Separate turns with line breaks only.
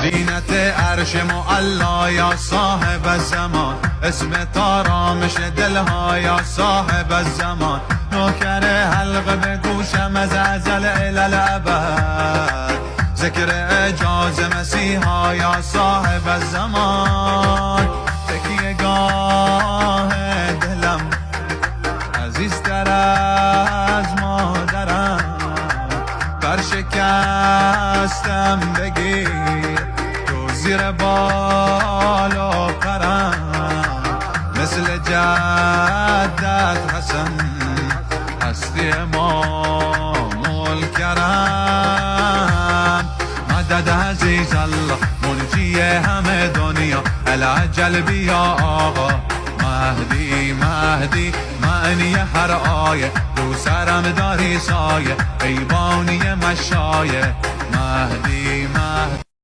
زینت عرش معلا یا صاحب الزمان، اسم آرامش دلها یا صاحب الزمان، نوکر حلقه به گوشم از ازل الی الابد، ذکر اعجاز مسیحا یا صاحب الزمان، تکیه گاه دلم عزیزتر از مادرم، برشکستم بگیر تو زیر بال و پرم، مثل جدت حسن هستی امام الکرم، مدد عزیز الله منجی همه دنیا، العجل بیا آقا مهدی مهدی، معنی هر آیه رو سرم داری سایه، ایوانی مشایه، مهدی مهدی.